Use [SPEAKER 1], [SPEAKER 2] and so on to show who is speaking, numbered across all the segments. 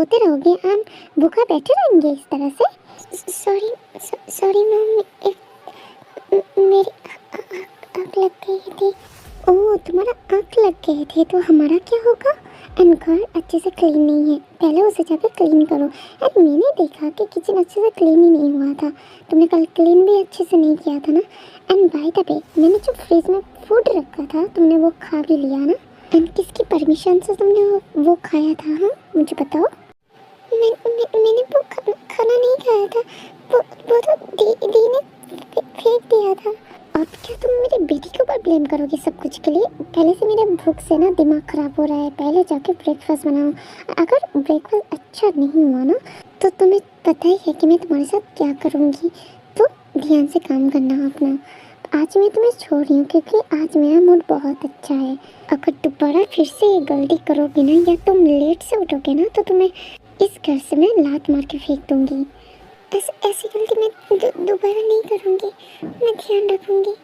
[SPEAKER 1] रोते रहोगे? हम भूखा बैठे रहेंगे इस तरह से? सॉरी सॉरी मैम, मेरी आँख लग गई थी। ओह, तुम्हारा आँख लग गई थी तो हमारा क्या होगा? एंड घर अच्छे से क्लीन नहीं है, पहले उसे जाकर क्लीन करो। एंड मैंने देखा कि किचन अच्छे से क्लीन ही नहीं हुआ था, तुमने कल क्लीन भी अच्छे से नहीं किया था ना। एंड बाय द वे, मैंने जो फ्रिज में फूड रखा था तुमने वो खा भी लिया ना? एंड किसकी परमिशन से तुमने वो खाया था? हाँ, मुझे बताओ। मैंने वो खाना नहीं खाया था, वो तो दी ने फेंक दिया था। अब क्या तुम मेरी बेटी के ऊपर ब्लेम करोगे सब कुछ के लिए? पहले से मेरे भूख से ना दिमाग खराब हो रहा है, पहले जाके ब्रेकफास्ट बनाओ। अगर ब्रेकफास्ट अच्छा नहीं हुआ ना तो तुम्हें पता ही है कि मैं तुम्हारे साथ क्या करूँगी, तो ध्यान से काम करना अपना। आज मैं तुम्हें छोड़ रही हूँ क्योंकि आज मेरा मूड बहुत अच्छा है। अगर दोबारा फिर से ये गलती करोगे ना या तुम लेट से उठोगे ना तो तुम्हें इस घर से मैं लात मार के फेंक दूँगी। ऐसी गलती मैं दोबारा नहीं करूँगी, मैं ध्यान रखूँगी।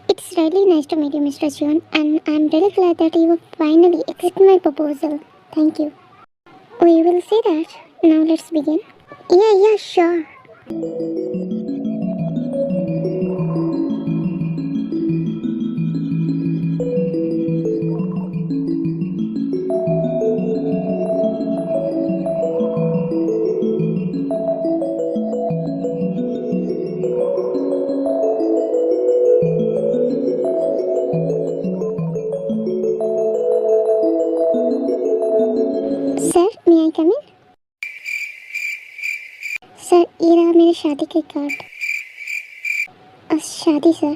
[SPEAKER 1] It's really nice to meet you, Mr. Shivan, and I'm really glad that you finally accepted my proposal. Thank you. We will see that. Now let's begin. Yeah, sure. Sir, may I come in? Sir, ये रहा मेरे शादी के card. शादी sir.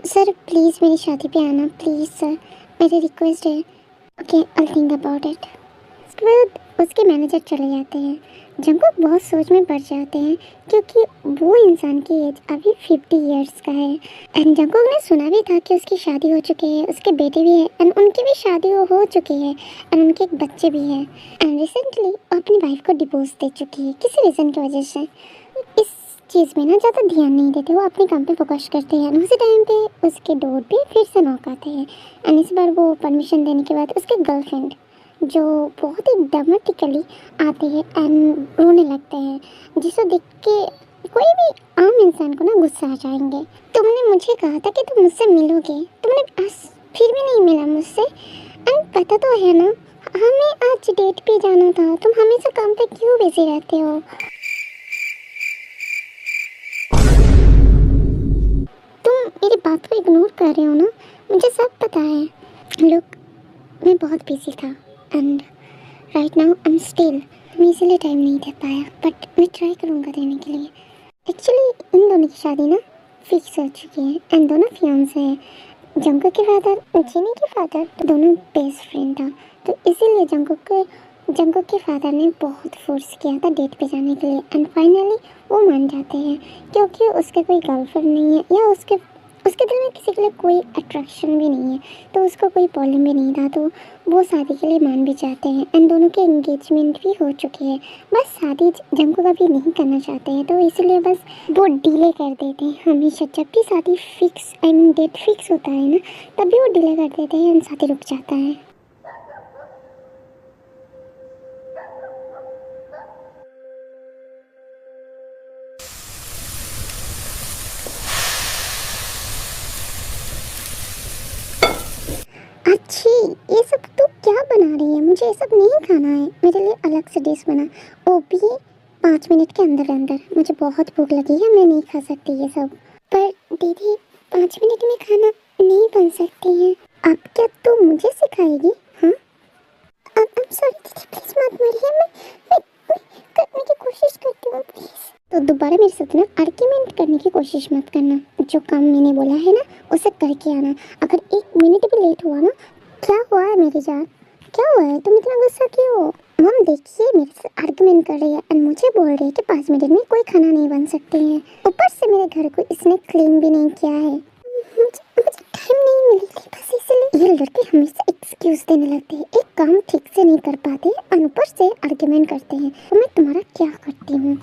[SPEAKER 1] Sir please मेरी शादी पे आना, प्लीज़ सर, मेरी रिक्वेस्ट है। Okay, I think about it. उसके बाद उसके मैनेजर चले जाते हैं। जंगकुक बहुत सोच में पड़ जाते हैं क्योंकि वो इंसान की एज अभी 50 इयर्स का है। एंड जंगकुक ने सुना भी था कि उसकी शादी हो चुकी है, उसके बेटे भी है एंड उनकी भी शादी हो चुकी है एंड उनके एक बच्चे भी हैं। एंड रिसेंटली वो अपनी वाइफ को डिवोर्स दे चुकी है किसी रीज़न की वजह से। इस चीज़ में ना ज़्यादा ध्यान नहीं देते, वो अपने काम पे फोकस करते हैं। उसी टाइम पे उसके डोर पे फिर से नॉक आते हैं एंड इस बार वो परमिशन देने के बाद उसके गर्लफ्रेंड जो बहुत ही ड्रामेटिकली आते हैं एंड रोने लगते हैं, जिसे देख के कोई भी आम इंसान को ना गुस्सा आ जाएंगे। तुमने मुझे कहा था कि तुम मुझसे मिलोगे, तुमने आज फिर भी नहीं मिला मुझसे। एंड पता तो है ना हमें आज डेट पे जाना था, तुम हमेशा काम पे क्यों बिजी रहते हो? तुम मेरी बात को इग्नोर कर रहे हो ना, मुझे सब पता है। लुक, मैं बहुत बिजी था and right now I am still, मैं इसीलिए टाइम नहीं दे पाया, बट मैं ट्राई करूँगा देने के लिए। एक्चुअली इन दोनों की शादी ना फिक्स हो चुकी है एंड दोनों फियांसे हैं। जंगकुक के फादर जिनी के फादर दोनों बेस्ट फ्रेंड था, तो इसीलिए जंगकुक के फादर ने बहुत फोर्स किया था डेट पे जाने के लिए एंड फाइनली वो मान जाते हैं क्योंकि उसके कोई गर्लफ्रेंड नहीं है या उसके दिल में किसी के लिए कोई अट्रैक्शन भी नहीं है, तो उसको कोई प्रॉब्लम भी नहीं था, तो वो शादी के लिए मान भी जाते हैं एंड दोनों के एंगेजमेंट भी हो चुके हैं। बस शादी जंगकुक अभी नहीं करना चाहते हैं, तो इसलिए बस वो डिले कर देते हैं हमेशा। जब भी शादी fix I mean date fix होता है ना, तब भी वो डिले कर देते हैं एंड शादी रुक जाता है। अच्छी, ये सब तो क्या बना रही है? मुझे ये सब नहीं खाना है, मेरे लिए अलग से डिश बना, वो भी 5 मिनट के अंदर अंदर। मुझे बहुत भूख लगी है, मैं नहीं खा सकती ये सब। पर दीदी 5 मिनट में खाना नहीं बन सकती है, अब क्या तू मुझे सिखाएगी? हाँ अब सॉरी दीदी, प्लीज मत मारिए, मैं करने की कोशिश करती हूँ प्लीज। तो दोबारा मेरे साथ ना आर्ग्यूमेंट करने की कोशिश मत करना, जो काम मैंने बोला है ना उसे करके आना। अगर 1 मिनट भी लेट हुआ ना, क्या हुआ है मेरी जान, क्या हुआ है, तुम इतना गुस्सा क्यों हो? मम देखिए मेरे से आर्गुमेंट कर रही है और मुझे बोल रही है कि 5 मिनट में कोई खाना नहीं बन सकती है। ऊपर से मेरे घर को इसने क्लीन भी नहीं किया है, मुझे टाइम नहीं मिली थी बस इसलिए। ये लड़के हमेशा एक्सक्यूज देने लगते हैं, एक काम ठीक से नहीं कर पाते और ऊपर से आर्गुमेंट करते हैं। तो मैं तुम्हारा क्या करती हूँ?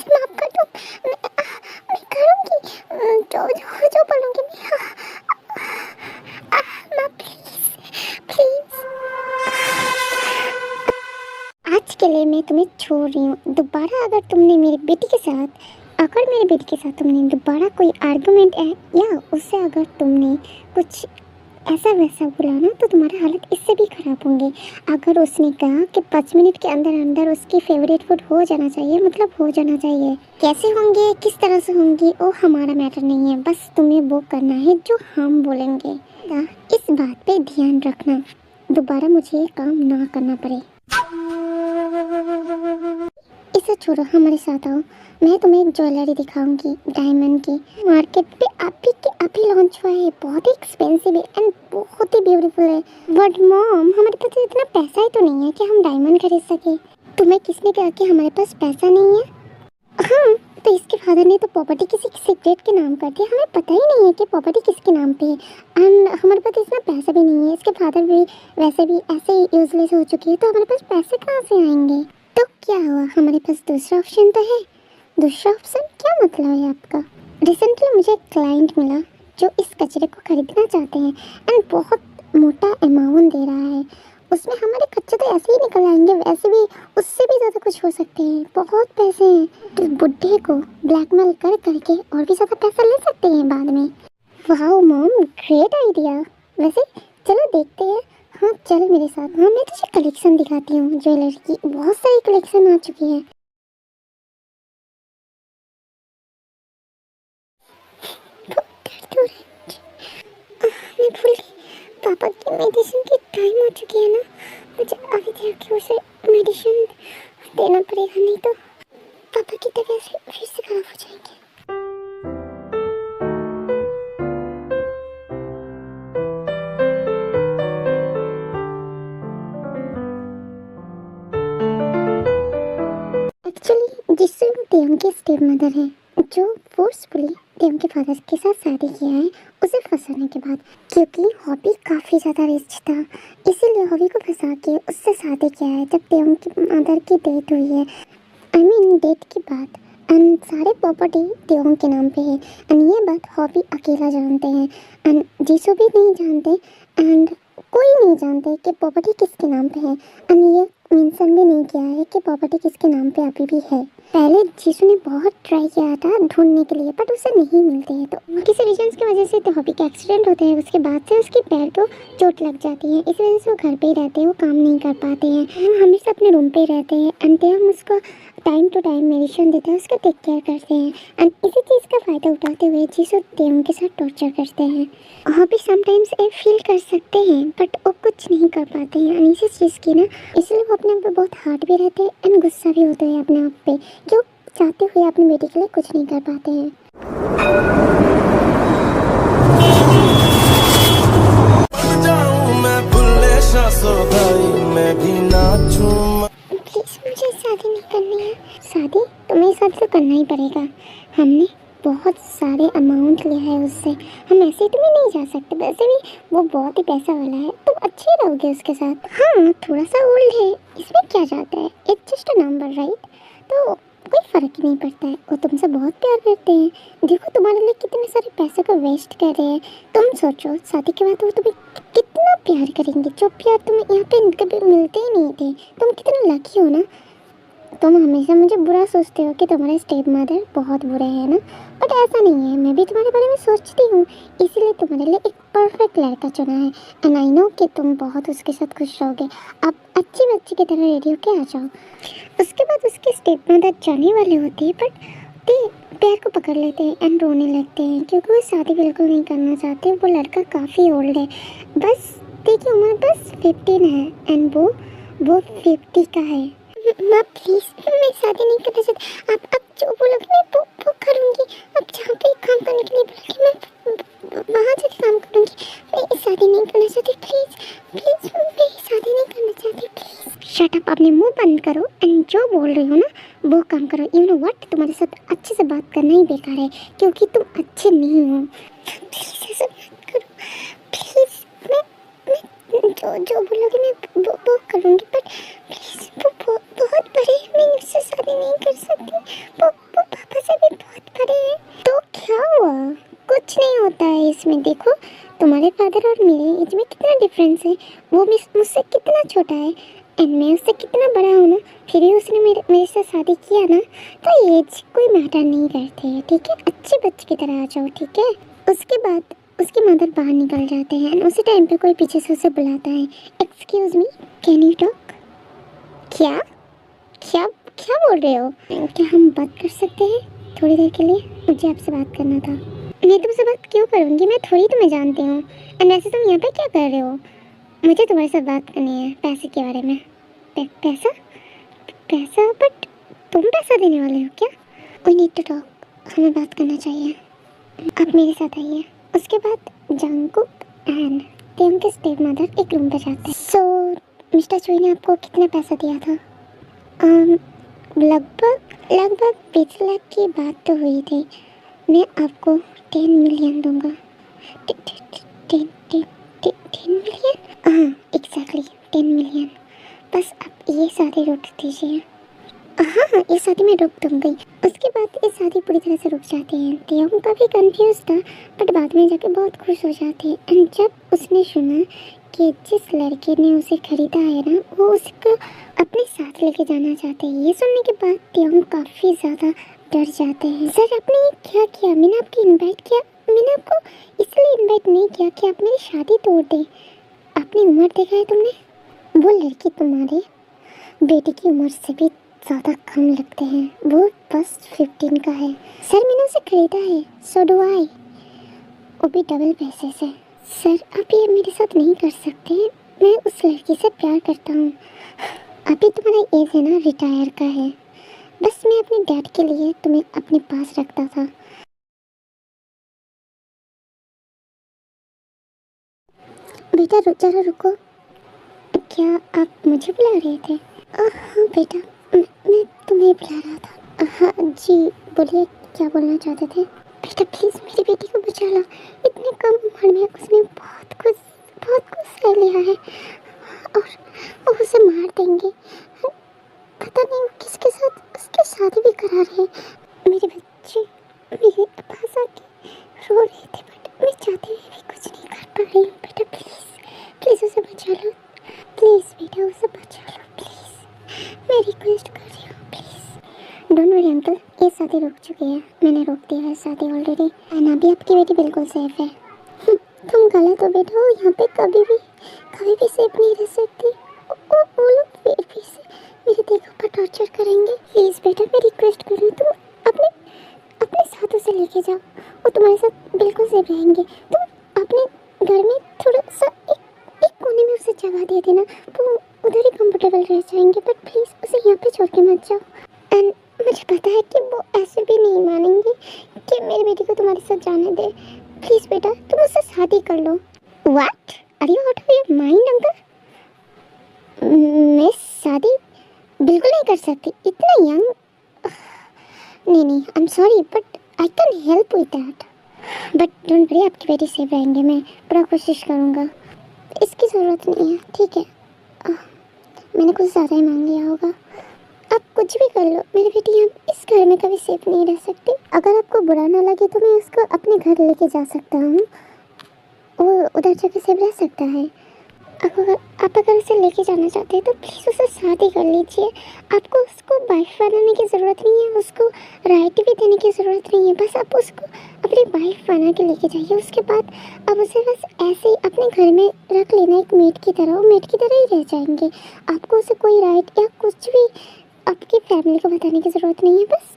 [SPEAKER 1] माफ कर दो, मैं करूँगी, जो बोलूँगी मैं। माँ प्लीज आज के लिए मैं तुम्हें छोड़ रही हूँ। दोबारा अगर मेरी बेटी के साथ तुमने दोबारा कोई आर्गुमेंट है या उससे अगर तुमने कुछ ऐसा वैसा बोला ना, तो तुम्हारा हालत इससे भी ख़राब होंगे। अगर उसने कहा कि 5 मिनट के अंदर अंदर उसकी फेवरेट फूड हो जाना चाहिए, मतलब हो जाना चाहिए। कैसे होंगे, किस तरह से होंगी, वो हमारा मैटर नहीं है, बस तुम्हें वो करना है जो हम बोलेंगे। इस बात पे ध्यान रखना, दोबारा मुझे ये काम ना करना पड़े। इसे छोड़ो, हमारे साथ आओ, मैं तुम्हें एक ज्वेलरी दिखाऊंगी डायमंड की। मार्केट पे अभी लॉन्च हुआ है, बहुत ही एक्सपेंसिव है एंड बहुत ही ब्यूटीफुल है। बट मॉम हमारे पास इतना पैसा ही तो नहीं है कि हम डायमंड खरीद सके। तुम्हें किसने कहा कि हमारे पास पैसा नहीं है? हाँ, तो इसके फादर ने तो प्रॉपर्टी किसी सीक्रेट के नाम कर दिया, हमें पता ही नहीं है कि प्रॉपर्टी किसके नाम पे है एंड हमारे पास इतना पैसा भी नहीं है। इसके फादर भी वैसे भी ऐसे ही यूजलेस हो चुकी है, तो हमारे पास पैसे कहाँ से आएंगे? तो क्या हुआ, हमारे पास दूसरा ऑप्शन तो है। दूसरा ऑप्शन क्या मतलब है आपका? रिसेंटली मुझे एक क्लाइंट मिला जो इस कचरे को खरीदना चाहते हैं एंड बहुत मोटा अमाउंट दे रहा है। उसमें हमारे खर्चे तो ऐसे ही निकल आएंगे, वैसे भी उससे भी ज़्यादा कुछ हो सकते हैं, बहुत पैसे हैं। तो बुढ़े को ब्लैकमेल कर करके और भी ज़्यादा पैसा ले सकते हैं बाद में। वाह मॉम, ग्रेट आइडिया। वैसे चलो देखते हैं। हाँ चल मेरे साथ। हाँ मैं तुझे कलेक्शन दिखाती हूँ ज्वेलरी की, बहुत सारी कलेक्शन आ चुकी है। मैं भूल गई, पापा की मेडिसिन की टाइम हो चुकी है ना, मुझे अभी जाके उसे मेडिसिन देना पड़ेगा, नहीं तो पापा की तबीयत फिर से खराब हो जाएगी। एक्चुअली जिससे देवम की स्टेप मदर है, जो फोर्सफुली देवम के फादर के साथ शादी किया है उसे फंसाने के बाद, क्योंकि हॉबी काफ़ी ज़्यादा रिच था, इसीलिए हॉबी को फंसा के उससे शादी किया है। जब देवम की मदर की डेथ हुई है, आई मीन डेट के बाद, एंड सारे प्रॉपर्टी देवम के नाम पे है एंड ये बात हॉबी अकेला जानते हैं एंड जीसू भी नहीं जानते एंड कोई नहीं जानते कि प्रॉपर्टी किसके नाम पे है एंड ये मेंशन भी नहीं किया है कि प्रॉपर्टी किसके नाम पे अभी भी है। पहले जीसू ने बहुत ट्राई किया था ढूंढने के लिए, बट उसे नहीं मिलते हैं, तो किसी रीजंस की वजह से तो हॉबी का एक्सीडेंट होता है, उसके बाद से उसके पैर को चोट लग जाती है, इस वजह से वो घर पे ही रहते हैं, वो काम नहीं कर पाते हैं, वो हमेशा अपने रूम पे ही रहते हैं एंड हम उसको टाइम टू टाइम मेडिसिन देते हैं, उसका टेक केयर करते हैं एंड इसी चीज़ का फ़ायदा उठाते हुए जीसू देवम के साथ टॉर्चर करते हैं। हॉबी समटाइम्स ये फील कर सकते हैं बट वो कुछ नहीं कर पाते हैं एंड इसी चीज़ की ना, इसलिए वो अपने आप पे बहुत हार्ड भी रहते हैं एंड गुस्सा भी होते हैं अपने आप पे, जो चाहते हुए अपनी बेटी के लिए कुछ नहीं कर पाते हैं। हमने बहुत सारे अमाउंट लिया है उससे, हम ऐसे तो नहीं जा सकते। वैसे भी वो बहुत ही पैसा वाला है, तुम अच्छे रहोगे उसके साथ। हाँ थोड़ा सा ओल्ड है, इसमें क्या जाता है, it's just a number right. तो कोई फ़र्क ही नहीं पड़ता है, वो तुमसे बहुत प्यार करते हैं। देखो तुम्हारे लिए कितने सारे पैसे को वेस्ट कर रहे हैं। तुम सोचो शादी के बाद वो तुम्हें कितना प्यार करेंगे, जो प्यार तुम्हें यहाँ पे कभी मिलते ही नहीं थे। तुम कितने लकी हो ना। तुम हमेशा मुझे बुरा सोचते हो कि तुम्हारे स्टेप मदर बहुत बुरे हैं ना, बट ऐसा नहीं है। मैं भी तुम्हारे बारे में सोचती हूँ, इसीलिए तुम्हारे लिए एक परफेक्ट लड़का चुना है। एंड आई नो कि तुम बहुत उसके साथ खुश रहोगे। आप अच्छी बच्ची की तरह रेडी होके आ जाओ। उसके बाद उसके स्टेप मदर जाने वाले होते हैं, बट ते पैर को पकड़ लेते हैं एंड रोने लगते हैं, क्योंकि वो शादी बिल्कुल नहीं करना चाहते। वो लड़का काफ़ी ओल्ड है, बस देखिए उम्र बस 15 है एंड वो 50 का है। माँ प्लीज, मैं शादी नहीं करना चाहती। आप जो बोलोगे मैं वो करूँगी। आप जहाँ पे काम करने के लिए बोलोगे मैं वहाँ जाके काम करूँगी। मैं शादी नहीं करना चाहती, प्लीज प्लीज, मैं शादी नहीं करना चाहती, प्लीज। शट अप, अपने मुंह बंद करो एंड जो बोल रही हो ना वो काम करो। यू नो व्हाट, तुम्हारे साथ अच्छे से बात करना ही बेकार है, क्योंकि तुम अच्छे नहीं हो। प्लीज ऐसा मत करो, प्लीज। मैं जो बोलोगे मैं वो करूँगी, बट प्लीज वो बहुत बड़े हैं, मैं उससे शादी नहीं कर सकती। वो पापा से भी बहुत बड़े हैं। तो क्या हुआ, कुछ नहीं होता है इसमें। देखो तुम्हारे फादर और मेरे एज में कितना डिफरेंस है। वो मुझसे कितना छोटा है एंड मैं उससे कितना बड़ा हूँ ना, फिर भी उसने मेरे साथ शादी किया ना। तो एज कोई मैटर नहीं करते है, ठीक है। अच्छे बच्चे की तरह आ जाओ, ठीक है। उसके बाद उसके मदर बाहर निकल जाते हैं। उसी टाइम पे कोई पीछे से उसे बुलाता है, excuse me can you talk. क्या क्या क्या बोल रहे हो? क्या हम बात कर सकते हैं थोड़ी देर के लिए? मुझे आपसे बात करना था। मैं तुमसे बात क्यों करूँगी, मैं थोड़ी तुम्हें जानती हूँ। एंड वैसे तुम यहाँ पे क्या कर रहे हो? मुझे तुम्हारे साथ बात करनी है पैसे के बारे में। पैसा पैसा, बट तुम पैसा देने वाले हो क्या? वी नीड टू टॉक, हमें बात करना चाहिए। आप मेरे साथ आइए। उसके बाद जंगकुक एंड तेम के स्टेप मदर एक रूम पर जाते हैं। सो मिस्टर चुई ने आपको कितना पैसा दिया था? लगभग 20 लाख की बात तो हुई थी। मैं आपको 10 मिलियन दूंगा। 10 मिलियन? हाँ एग्जैक्टली 10 मिलियन। बस आप ये शादी रोक दीजिए। हाँ हाँ ये शादी मैं रोक दूंगी। उसके बाद ये शादी पूरी तरह से रुक जाती है। तियोंग काफ़ी कंफ्यूज था, बट बाद में जाके बहुत खुश हो जाती है। एंड जब उसने सुना कि जिस लड़के ने उसे खरीदा है ना, वो उसको अपने साथ लेके जाना चाहते हैं, ये सुनने के बाद तियोंग काफ़ी ज़्यादा डर जाते हैं। सर आपने ये क्या किया? मैंने आपको इन्वाइट किया, मैंने आपको इसलिए इन्वाइट नहीं किया कि आप मेरी शादी तोड़ दें। आपने उम्र देखा है तुमने? वो लड़की तुम्हारे बेटे की उम्र से भी ज़्यादा कम लगते हैं। वो बस 15 का है। सर मैंने उसे खरीदा है, सो डू आई, वो भी डबल पैसे से। सर आप ये मेरे साथ नहीं कर सकते, मैं उस लड़की से प्यार करता हूँ। अभी तुम्हारा एज है ना रिटायर का है, बस मैं अपने डैड के लिए तुम्हें अपने पास रखता था। बेटा जरा रुको, क्या आप मुझे बुला रहे थे? हाँ बेटा, मैं तुम्हें बुला रहा था। हाँ जी बोलिए, क्या बोलना चाहते थे? बेटा प्लीज़ मेरी बेटी को बचा लो, इतने कम उम्र में उसने बहुत कुछ सह लिया है और वो उसे मार देंगे। पता नहीं वो किसके साथ उसकी शादी भी करा रहे हैं। मेरे बच्चे मेरे पास आके रो रहे थे, बट मैं चाहते हुए भी कुछ नहीं कर पा रही हूँ। बेटा प्लीज़ उसे बचा लो, प्लीज़ बेटा उसे बचा लो प्लीज़, मैं रिक्वेस्ट कर रही हूँ प्लीज़। डोंट वरी अंकल, ये शादी रुक चुकी है, मैंने रोक दिया है शादी ऑलरेडी। एंड अभी आपकी बेटी बिल्कुल सेफ है। तुम गलत हो बेटा, वो यहाँ पे कभी भी सेफ नहीं रह सकती। वो लोग फिर भी से मेरे देखो पर टॉर्चर करेंगे। प्लीज़ बेटा मैं रिक्वेस्ट कर रही हूँ, तुम अपने साथ उसे लेके जाओ, वो तुम्हारे साथ बिल्कुल सेफ रहेंगे। तुम अपने घर में थोड़ा सा एक कोने में उसे जगह दे देना, तो उधर ही कंफर्टेबल रह जाएंगे। बट प्लीज़ उसे यहाँ पे छोड़ के मत जाओ। एंड मुझे पता है कि वो ऐसे भी नहीं मानेंगे कि मेरी बेटी को तुम्हारे साथ जाने दे। प्लीज़ बेटा तुम उससे शादी कर लो। What are you out of your mind uncle? मैं शादी बिल्कुल नहीं कर सकती, इतना यंग। नहीं I am sorry, but I can help with that, but don't worry, आपकी बेटी सेफ रहेंगे, मैं पूरा कोशिश करूँगा। इसकी ज़रूरत नहीं है, ठीक है। मैंने कुछ ज़्यादा ही मांग लिया होगा। आप कुछ भी कर लो, मेरी बेटी यहाँ इस घर में कभी सेफ नहीं रह सकती। अगर आपको बुरा ना लगे तो मैं उसको अपने घर लेके जा सकता हूँ, वो उधर जगह सेफ रह सकता है। आप अगर उसे लेके जाना चाहते हैं तो प्लीज़ उसे शादी कर लीजिए। आपको उसको वाइफ बनाने की ज़रूरत नहीं है, उसको राइट भी देने की ज़रूरत नहीं है। बस आप उसको अपनी वाइफ बना के लेके जाइए। उसके बाद आप उसे बस ऐसे ही अपने घर में रख लेना, एक मेड की तरह। वो मेड की तरह ही रह जाएंगे। आपको उसे कोई राइट या कुछ भी आपकी फैमिली को बताने की ज़रूरत नहीं है। बस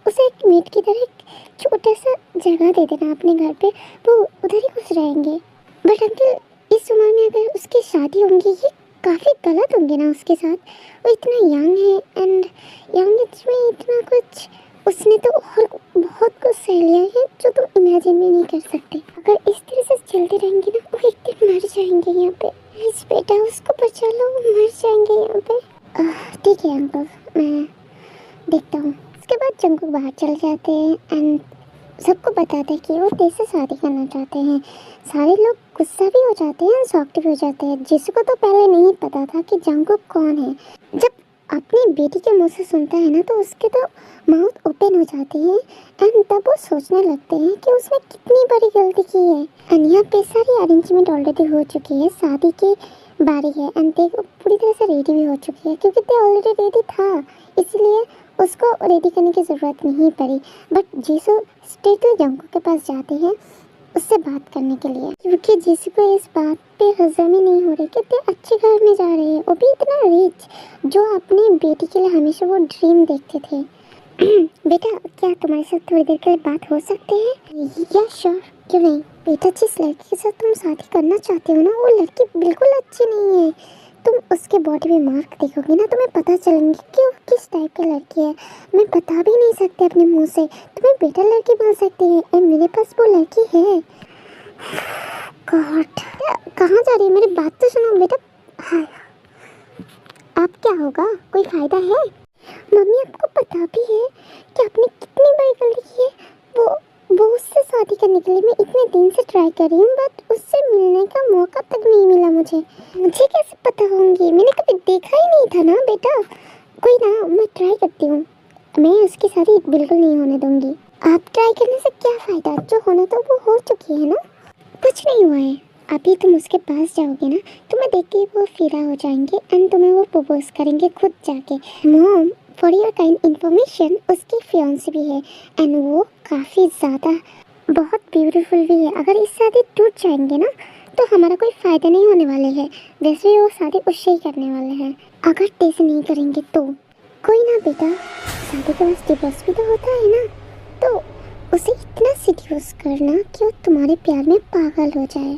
[SPEAKER 1] उसे एक मेड की तरह एक छोटा सा जगह दे देना अपने घर पे, वो उधर ही खुश रहेंगे। बट अंकल, इस उम्र में अगर उसकी शादी होंगी, ये काफ़ी गलत होंगे ना उसके साथ। वो इतना यंग है एंड यंग एज में इतना कुछ, उसने तो और बहुत कुछ सह लिया है जो तुम इमेजिन भी नहीं कर सकते। अगर इस तरह से चलते रहेंगे ना, वो एक दिन मर जाएंगे यहाँ पे। प्लीज बेटा, उसको बचा लो, वो मर जाएंगे यहाँ पे। ठीक है अंकल, मैं देखता हूँ। उसके बाद जंगकुक बाहर चले जाते हैं एंड सबको बताते हैं कि वो तेज से शादी करना चाहते हैं। सारे लोग गुस्सा भी हो जाते हैं, शॉक्ड भी हो जाते हैं। जिसको तो पहले नहीं पता था कि जंगकुक कौन है, जब अपनी बेटी के मुंह से सुनता है ना तो उसके तो माउथ ओपन हो जाती है एंड तब वो सोचने लगते हैं कि उसने कितनी बड़ी गलती की है। एंड यहाँ पे सारी अरेंजमेंट ऑलरेडी हो चुकी है, शादी की बारी है एंड देखो पूरी तरह से रेडी भी हो चुकी है, क्योंकि ते ऑलरेडी रेडी था, इसलिए उसको रेडी करने की ज़रूरत नहीं पड़ी। बट जीसू स्ट्रेटली जंगकुक के पास जाते हैं उससे बात करने के लिए, क्योंकि जीसू को इस बात पे हजम ही नहीं हो रही कि ते अच्छे घर में जा रहे हैं, वो भी इतना रिच, जो अपनी बेटी के लिए हमेशा वो ड्रीम देखते थे। बेटा, क्या तुम्हारे साथ थोड़ी देर के लिए बात हो सकती है? या श्योर, क्यों नहीं। बेटा, जिस लड़की के साथ तुम शादी करना चाहते हो ना, वो लड़की बिल्कुल अच्छी नहीं है। तुम उसके बॉडी में मार्क देखोगे ना, तुम्हें पता चलेंगे कि वो किस टाइप की लड़की है। मैं बता भी नहीं सकते अपने मुंह से, तुम्हें बेटर लड़की मिल सकती है एंड मेरे पास वो लड़की है। गॉड, कहाँ जा रही है? मेरी बात तो सुनो बेटा। हाँ, आप क्या होगा, कोई फायदा है? मम्मी, आपको पता भी है कि आपने कितनी बड़ी गलती की है। वो उससे शादी करने के लिए मैं इतने दिन से ट्राई कर रही हूँ, बट उससे मिलने का मौका तक नहीं मिला मुझे कैसे पता होंगी? मैंने कभी देखा ही नहीं था ना बेटा। कोई ना, मैं ट्राई करती हूँ, मैं उसकी शादी बिल्कुल नहीं होने दूंगी। आप ट्राई करने से क्या फ़ायदा, जो होना तो वो हो चुकी है ना। कुछ नहीं हुआ है, अभी तुम उसके पास जाओगे ना, तुम्हें देख के वो फिदा हो जाएंगे एंड तुम्हें वो प्रपोज करेंगे खुद जाके। Mom, for your kind information, उसकी फियांसी भी है एंड वो काफ़ी ज़्यादा बहुत ब्यूटीफुल भी है। अगर इस शादी टूट जाएंगे ना तो हमारा कोई फ़ायदा नहीं होने वाले है। वैसे भी वो शादी उससे ही करने वाले हैं, अगर टेस्ट नहीं करेंगे तो। कोई ना बेटा, शादी के बाद डिवोर्स भी तो होता है ना, तो उसे इतना सीड्यूस करना कि वो तुम्हारे प्यार में पागल हो जाए।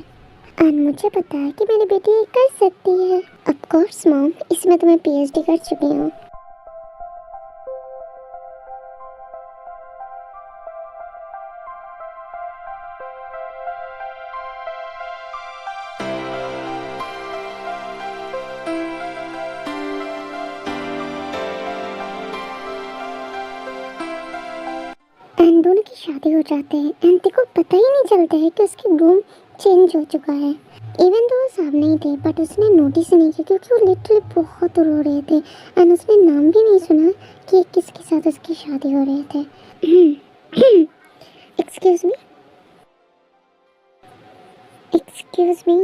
[SPEAKER 1] एंड मुझे पता है कि मेरी बेटी ये कर सकती है। ऑफ कोर्स मॉम, इसमें तो मैं पीएचडी कर चुकी हूँ। एंड दोनों की शादी हो जाते हैं एंड को पता ही नहीं चलता है कि उसकी रूम चेंज हो चुका है। इवन तो वो सामने ही थे बट उसने नोटिस नहीं किया, क्योंकि वो लिटरली बहुत रो रहे थे एंड उसने नाम भी नहीं सुना कि किसके साथ उसकी शादी हो रहे थे। Excuse me, excuse me,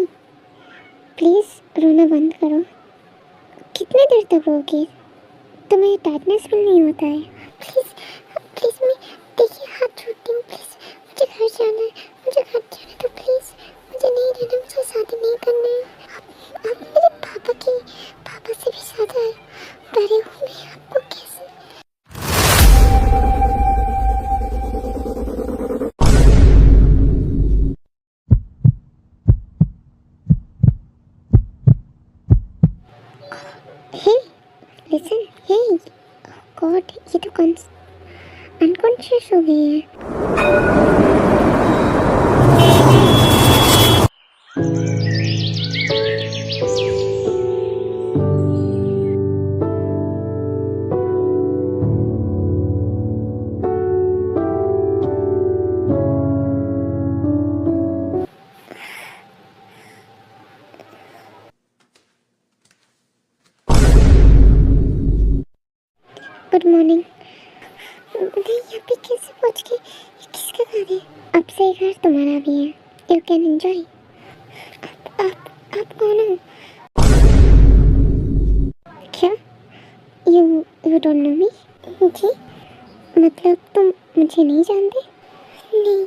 [SPEAKER 1] please रोना बंद करो। कितने देर तक रोगी? तुम्हें टाइटनेस फील नहीं होता है? प्लीज़ प्लीज़, मैं देखिए हाथ जोड़ती हूँ, प्लीज़ मुझे घर जाना है, मुझे घर जाना है, तो प्लीज़ मुझे नहीं रहना, मुझे शादी नहीं करना है। आप मेरे पापा से भी ज़्यादा डरे हूँ मैं आपको कैसे। हे लिसन, हे गॉड, ये तो अनकॉन्शियस हो गई है। Good morning. नहीं, यहाँ पे कैसे पहुँच गए? ये किसका घर है? अब से घर तुम्हारा भी है। You can enjoy. आप कौन हो? क्या? यू डोंट नो मी? जी, मतलब तुम मुझे नहीं जानते? नहीं,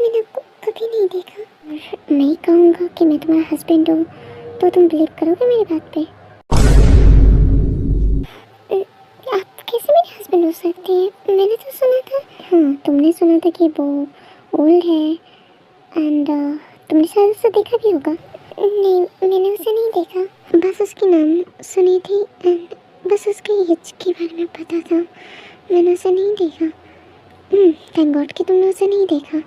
[SPEAKER 1] मैंने आपको कभी नहीं देखा। मैं कहूँगा कि मैं तुम्हारा हस्बैंड हूँ तो तुम बिलीव करोगे मेरी बात पे? आप कैसे मेरे हस्बैंड हो सकते हैं? मैंने तो सुना था, हाँ तुमने सुना था कि वो ओल्ड है एंड तुमने शायद उसे देखा भी होगा। नहीं, मैंने उसे नहीं देखा, बस उसकी नाम सुनी थी एंड बस उसके एज के बारे में पता था। मैंने उसे नहीं देखा। थैंक गॉड कि तुमने उसे नहीं देखा।